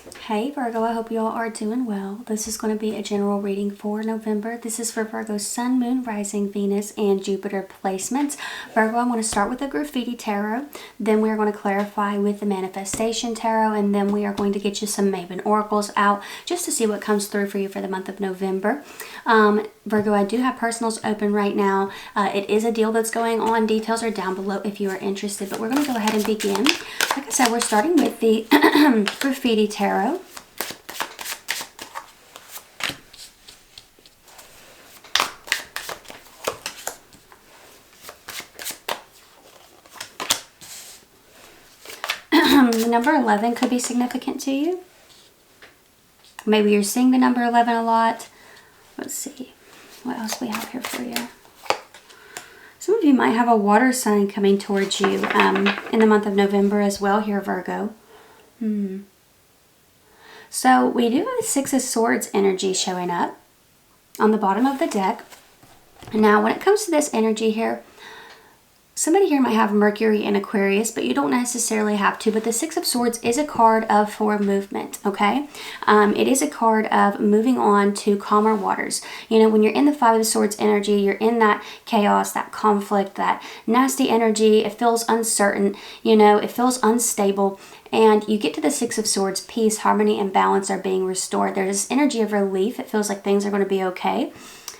Hey Virgo, I hope you all are doing well. This is going to be a general reading for November. This is for Virgo's Sun, Moon, Rising, Venus, and Jupiter placements. Virgo, I'm going to start with the Graffiti Tarot. Then we're going to clarify with the Manifestation Tarot. And then we are going to get you some Maven Oracles out just to see what comes through for you for the month of November. Virgo, I do have personals open right now. It is a deal that's going on. Details are down below if you are interested. But we're going to go ahead and begin. Like I said, we're starting with the Graffiti Tarot. The number 11 could be significant to you. Maybe you're seeing the number 11 a lot. Let's see what else we have here for you. Some of you might have a water sign coming towards you in the month of November as well here, Virgo. So we do have the Six of Swords energy showing up on the bottom of the deck. Now, when it comes to this energy here, somebody here might have Mercury in Aquarius, but you don't necessarily have to. But the Six of Swords is a card of for movement, okay? It is a card of moving on to calmer waters. You know, when you're in the Five of Swords energy, you're in that chaos, that conflict, that nasty energy. It feels uncertain, you know, it feels unstable. And you get to the Six of Swords, peace, harmony, and balance are being restored. There's this energy of relief. It feels like things are going to be okay.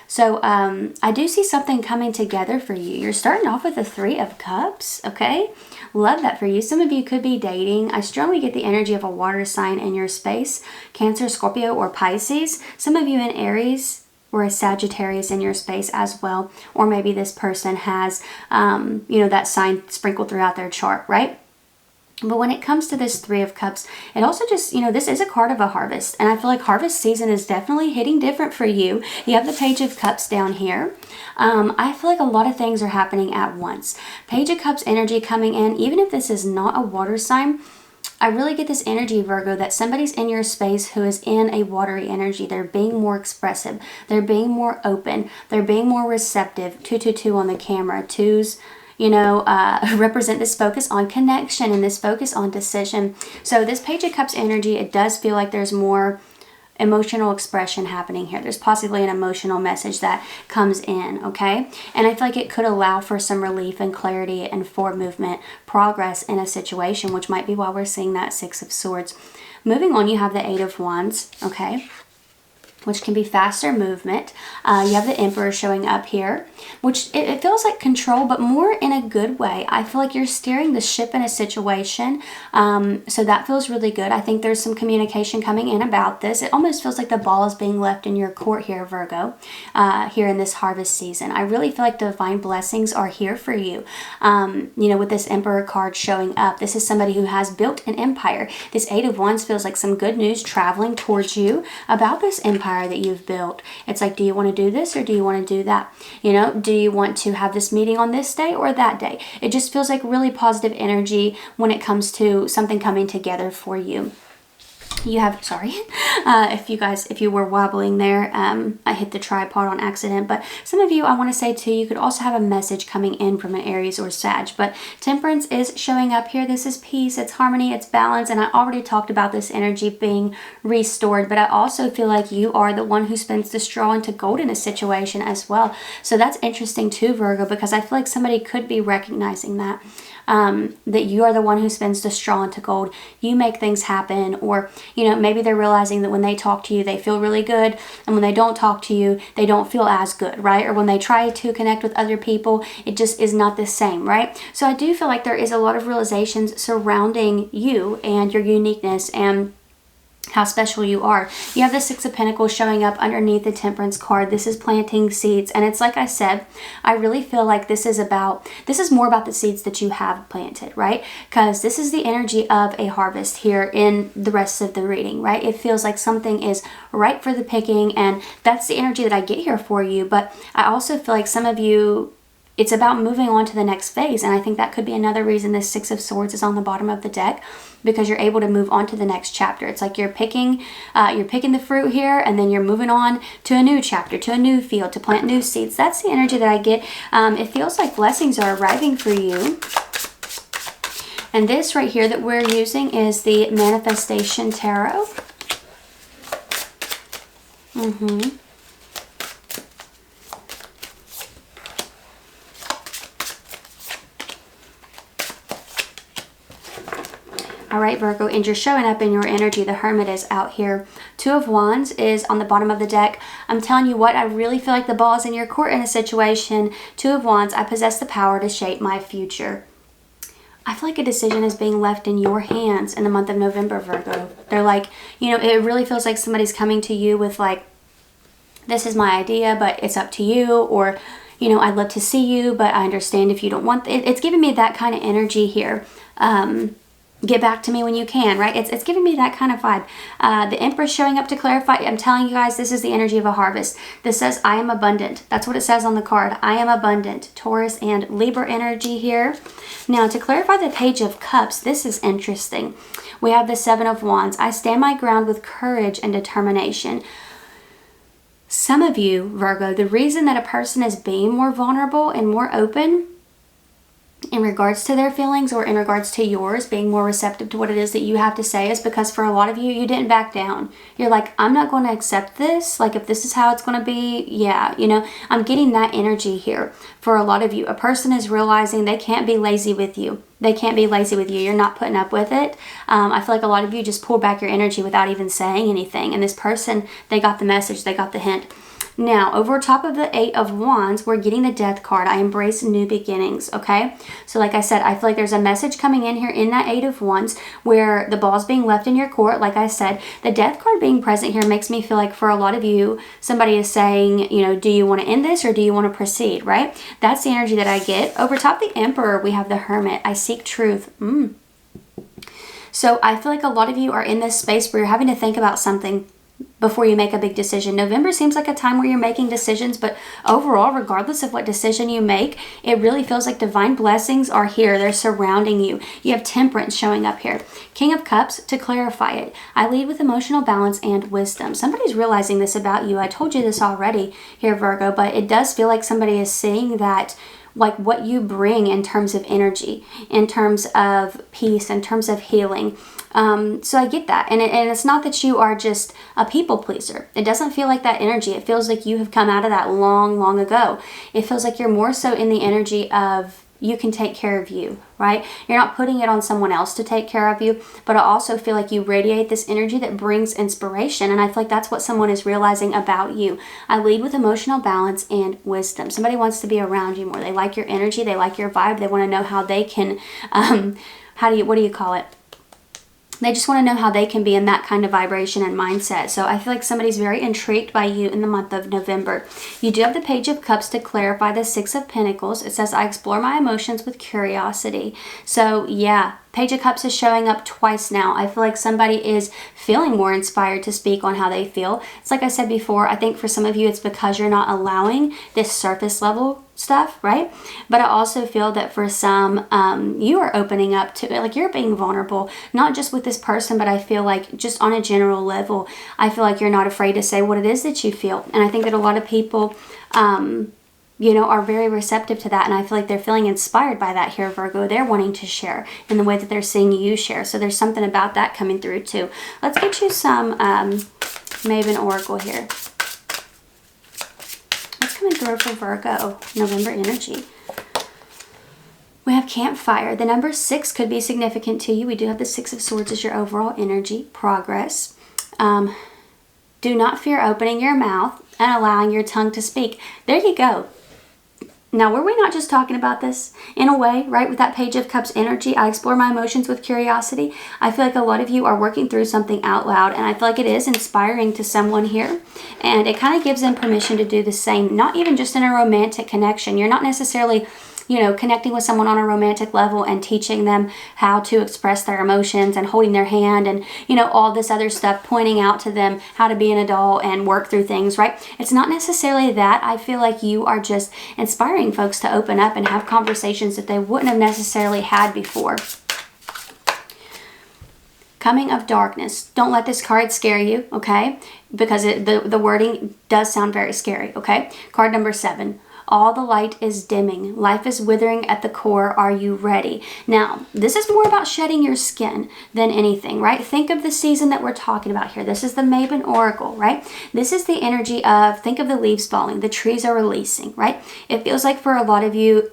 So I do see something coming together for you. You're starting off with the Three of Cups, okay? Love that for you. Some of you could be dating. I strongly get the energy of a water sign in your space. Cancer, Scorpio, or Pisces. Some of you in Aries or a Sagittarius in your space as well. Or maybe this person has, you know, that sign sprinkled throughout their chart, right? But when it comes to this Three of Cups, it also just, you know, this is a card of a harvest. And I feel like harvest season is definitely hitting different for you. You have the Page of Cups down here. I feel like a lot of things are happening at once. Page of Cups energy coming in, even if this is not a water sign, I really get this energy, Virgo, that somebody's in your space who is in a watery energy. They're being more expressive. They're being more open. They're being more receptive. 222 on the camera. Twos, you know, represent this focus on connection and this focus on decision. So this Page of Cups energy, it does feel like there's more emotional expression happening here. There's possibly an emotional message that comes in, okay? And I feel like it could allow for some relief and clarity and forward movement, progress in a situation, which might be why we're seeing that Six of Swords. Moving on, you have the Eight of Wands, okay? Which can be faster movement. You have the Emperor showing up here, which it feels like control, but more in a good way. I feel like you're steering the ship in a situation, so that feels really good. I think there's some communication coming in about this. It almost feels like the ball is being left in your court here, Virgo, here in this harvest season. I really feel like divine blessings are here for you. You know, with this Emperor card showing up, this is somebody who has built an empire. This Eight of Wands feels like some good news traveling towards you about this empire that you've built. It's like, do you want to do this or do you want to do that? You know, do you want to have this meeting on this day or that day? It just feels like really positive energy when it comes to something coming together for you. You have, sorry, if you were wobbling there, I hit the tripod on accident, but some of you, I want to say too, you could also have a message coming in from an Aries or Sag, but Temperance is showing up here. This is peace, it's harmony, it's balance, and I already talked about this energy being restored, but I also feel like you are the one who spins the straw into gold in a situation as well. So that's interesting too, Virgo, because I feel like somebody could be recognizing that. That you are the one who spins the straw into gold. You make things happen, or, you know, maybe they're realizing that when they talk to you, they feel really good, and when they don't talk to you, they don't feel as good, right? Or when they try to connect with other people, it just is not the same, right? So I do feel like there is a lot of realizations surrounding you and your uniqueness and how special you are. You have the Six of Pentacles showing up underneath the Temperance card. This is planting seeds, and it's like I said, I really feel like this is more about the seeds that you have planted, right? Because this is the energy of a harvest here in the rest of the reading, right? It feels like something is ripe for the picking, and that's the energy that I get here for you. But I also feel like some of you, it's about moving on to the next phase, and I think that could be another reason this Six of Swords is on the bottom of the deck, because you're able to move on to the next chapter. It's like you're picking the fruit here, and then you're moving on to a new chapter, to a new field, to plant new seeds. That's the energy that I get. It feels like blessings are arriving for you. And this right here that we're using is the Manifestation Tarot. All right, Virgo, and you're showing up in your energy. The Hermit is out here. Two of Wands is on the bottom of the deck. I'm telling you what, I really feel like the ball is in your court in a situation. Two of Wands, I possess the power to shape my future. I feel like a decision is being left in your hands in the month of November, Virgo. They're like, you know, it really feels like somebody's coming to you with like, this is my idea, but it's up to you. Or, you know, I'd love to see you, but I understand if you don't want it. It's giving me that kind of energy here. Get back to me when you can, right? It's giving me that kind of vibe. The Empress showing up to clarify. I'm telling you guys, this is the energy of a harvest. This says, I am abundant. That's what it says on the card. I am abundant. Taurus and Libra energy here. Now, to clarify the Page of Cups, this is interesting. We have the Seven of Wands. I stand my ground with courage and determination. Some of you, Virgo, the reason that a person is being more vulnerable and more open in regards to their feelings or in regards to yours, being more receptive to what it is that you have to say, is because for a lot of you, you didn't back down. You're like, I'm not going to accept this. Like, if this is how it's going to be, yeah, you know, I'm getting that energy here. For a lot of you, a person is realizing they can't be lazy with you. They can't be lazy with you. You're not putting up with it. I feel like a lot of you just pull back your energy without even saying anything. And this person, they got the message. They got the hint. Now, over top of the Eight of Wands, we're getting the Death card. I embrace new beginnings, okay? So like I said, I feel like there's a message coming in here in that Eight of Wands where the ball's being left in your court. Like I said, the Death card being present here makes me feel like for a lot of you, somebody is saying, you know, do you want to end this or do you want to proceed, right? That's the energy that I get. Over top the Emperor, we have the Hermit. I seek truth. So I feel like a lot of you are in this space where you're having to think about something before you make a big decision. November seems like a time where you're making decisions, but overall, regardless of what decision you make, it really feels like divine blessings are here. They're surrounding you. You have Temperance showing up here. King of Cups, to clarify it, I lead with emotional balance and wisdom. Somebody's realizing this about you. I told you this already here, Virgo, but it does feel like somebody is seeing that, like what you bring in terms of energy, in terms of peace, in terms of healing. So I get that. And it's not that you are just a people pleaser. It doesn't feel like that energy. It feels like you have come out of that long, long ago. It feels like you're more so in the energy of you can take care of you, right? You're not putting it on someone else to take care of you, but I also feel like you radiate this energy that brings inspiration. And I feel like that's what someone is realizing about you. I lead with emotional balance and wisdom. Somebody wants to be around you more. They like your energy. They like your vibe. They want to know how they can, what do you call it? They just want to know how they can be in that kind of vibration and mindset. So I feel like somebody's very intrigued by you in the month of November. You do have the Page of Cups to clarify the Six of Pentacles. It says, I explore my emotions with curiosity. So yeah, Page of Cups is showing up twice now. I feel like somebody is feeling more inspired to speak on how they feel. It's like I said before, I think for some of you, it's because you're not allowing this surface level stuff, right? But I also feel that for some, you are opening up to, like, you're being vulnerable, not just with this person, but I feel like just on a general level, I feel like you're not afraid to say what it is that you feel. And I think that a lot of people, you know, are very receptive to that. And I feel like they're feeling inspired by that here, Virgo. They're wanting to share in the way that they're seeing you share. So there's something about that coming through too. Let's get you some Maven Oracle here. What's coming through for Virgo? November energy. We have Campfire. The number 6 could be significant to you. We do have the Six of Swords as your overall energy. Progress. Do not fear opening your mouth and allowing your tongue to speak. There you go. Now, were we not just talking about this in a way, right? With that Page of Cups energy, I explore my emotions with curiosity. I feel like a lot of you are working through something out loud, and I feel like it is inspiring to someone here. And it kind of gives them permission to do the same, not even just in a romantic connection. You're not necessarily, you know, connecting with someone on a romantic level and teaching them how to express their emotions and holding their hand and, you know, all this other stuff, pointing out to them how to be an adult and work through things, right? It's not necessarily that. I feel like you are just inspiring folks to open up and have conversations that they wouldn't have necessarily had before. Coming of Darkness. Don't let this card scare you, okay? Because the wording does sound very scary, okay? Card number 7. All the light is dimming. Life is withering at the core. Are you ready? Now, this is more about shedding your skin than anything, right? Think of the season that we're talking about here. This is the Maven Oracle, right? This is the energy of, think of the leaves falling. The trees are releasing, right? It feels like for a lot of you,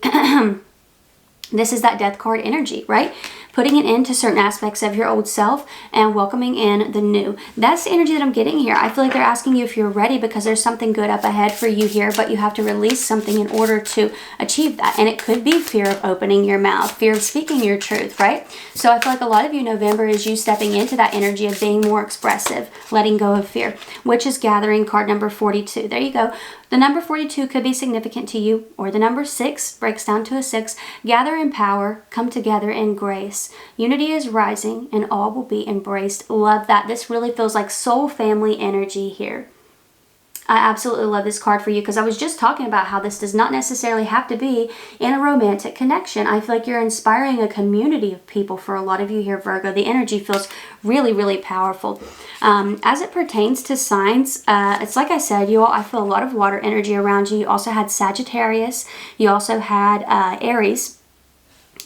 this is that death card energy, right? Putting an end to certain aspects of your old self and welcoming in the new. That's the energy that I'm getting here. I feel like they're asking you if you're ready because there's something good up ahead for you here, but you have to release something in order to achieve that. And it could be fear of opening your mouth, fear of speaking your truth, right? So I feel like a lot of you, November is you stepping into that energy of being more expressive, letting go of fear, which is gathering card number 42. There you go. The number 42 could be significant to you, or the number 6 breaks down to a 6. Gather in power, come together in grace. Unity is rising and all will be embraced. Love that. This really feels like soul family energy here. I absolutely love this card for you because I was just talking about how this does not necessarily have to be in a romantic connection. I feel like you're inspiring a community of people for a lot of you here, Virgo. The energy feels really, really powerful. As it pertains to signs, it's like I said, you all, I feel a lot of water energy around you. You also had Sagittarius. You also had Aries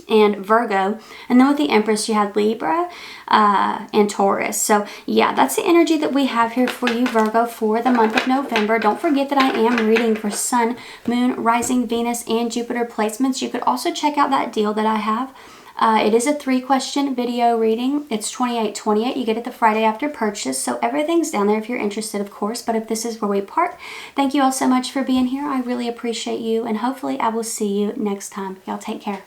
and Virgo, and then with the Empress you had Libra and Taurus. So yeah, that's the energy that we have here for you, Virgo, for the month of November. Don't forget that I am reading for Sun, Moon, Rising, Venus, and Jupiter placements. You could also check out that deal that I have. It is a 3-question video reading. It's $28.28. You get it the Friday after purchase. So everything's down there if you're interested, of course. But if this is where we part, thank you all so much for being here. I really appreciate you. And hopefully I will see you next time. Y'all take care.